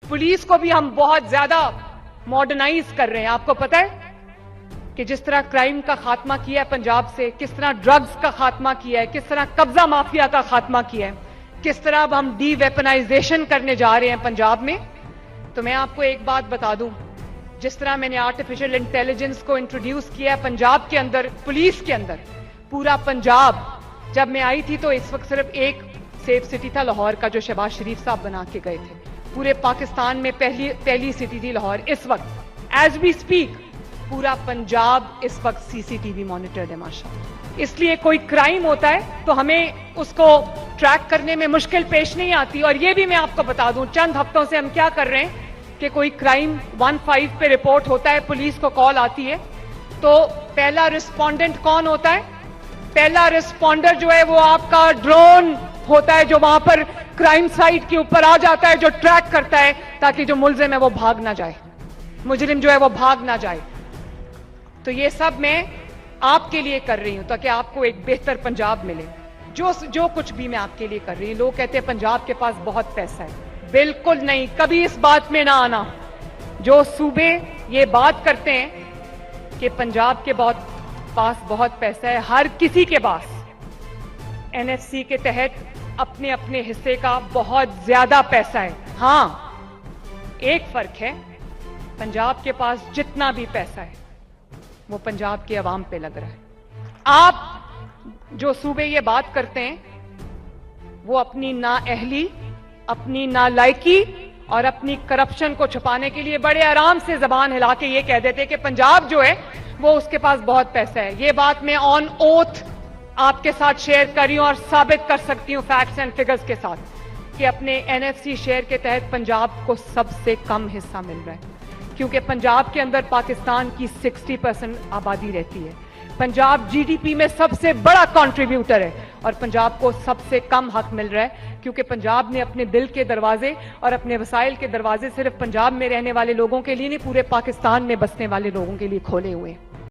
Police को भी हम बहुत ज्यादा मॉडर्नाइज कर रहे हैं। आपको पता है कि जिस तरह क्राइम का खात्मा किया है पंजाब से, किस तरह ड्रग्स का खात्मा किया है, किस तरह कब्जा माफिया का खात्मा किया है, किस तरह अब हम डी वेपनाइजेशन करने जा रहे हैं पंजाब में। तो मैं आपको एक बात बता दूं, जिस तरह मैंने आर्टिफिशियल इंटेलिजेंस को इंट्रोड्यूस किया है पंजाब के अंदर, पुलिस के अंदर, पूरा पंजाब, जब मैं आई थी तो इस वक्त सिर्फ एक सेफ सिटी था लाहौर का, जो शहबाज शरीफ साहब बना के गए थे। पूरे पाकिस्तान में पहली सिटी थी लाहौर। इस वक्त एज वी स्पीक पूरा पंजाब इस वक्त सीसीटीवी मॉनिटर्ड है माशाअल्लाह। इसलिए कोई क्राइम होता है तो हमें उसको ट्रैक करने में मुश्किल पेश नहीं आती। और ये भी मैं आपको बता दूं, चंद हफ्तों से हम क्या कर रहे हैं कि कोई क्राइम 15 पे रिपोर्ट होता है, पुलिस को कॉल आती है, तो पहला रिस्पोंडेंट कौन होता है? पहला रिस्पोंडर जो है वो आपका ड्रोन होता है, जो वहां पर क्राइम साइट के ऊपर आ जाता है, जो ट्रैक करता है ताकि जो मुलजिम है वो भाग ना जाए, मुजरिम जो है वो भाग ना जाए। तो ये सब मैं आपके लिए कर रही हूं ताकि आपको एक बेहतर पंजाब मिले। जो कुछ भी मैं आपके लिए कर रही हूं, लोग कहते हैं पंजाब के पास बहुत पैसा है, बिल्कुल नहीं, कभी इस बात में ना आना। जो सूबे ये बात करते हैं कि पंजाब के पास बहुत पैसा है, हर किसी के पास एनएफसी के तहत अपने अपने हिस्से का बहुत ज्यादा पैसा है। हां, एक फर्क है, पंजाब के पास जितना भी पैसा है वो पंजाब के अवाम पे लग रहा है। आप जो सूबे ये बात करते हैं वो अपनी नाअहली, अपनी नालायकी और अपनी करप्शन को छुपाने के लिए बड़े आराम से जबान हिला के ये कह देते हैं कि पंजाब जो है वो उसके पास बहुत पैसा है। ये बात मैं ऑन ओथ आपके साथ शेयर कर रही हूं और साबित कर सकती हूं फैक्ट्स एंड फिगर्स के साथ कि अपने एनएफसी शेयर के तहत पंजाब को सबसे कम हिस्सा मिल रहा है, क्योंकि पंजाब के अंदर पाकिस्तान की 60% आबादी रहती है। पंजाब जीडीपी में सबसे बड़ा कंट्रीब्यूटर है और पंजाब को सबसे कम हक मिल रहा है, क्योंकि पंजाब ने अपने दिल के दरवाजे और अपने वसाइल के दरवाजे सिर्फ पंजाब में रहने वाले लोगों के लिए नहीं, पूरे पाकिस्तान में बसने वाले लोगों के लिए खोले हुए हैं।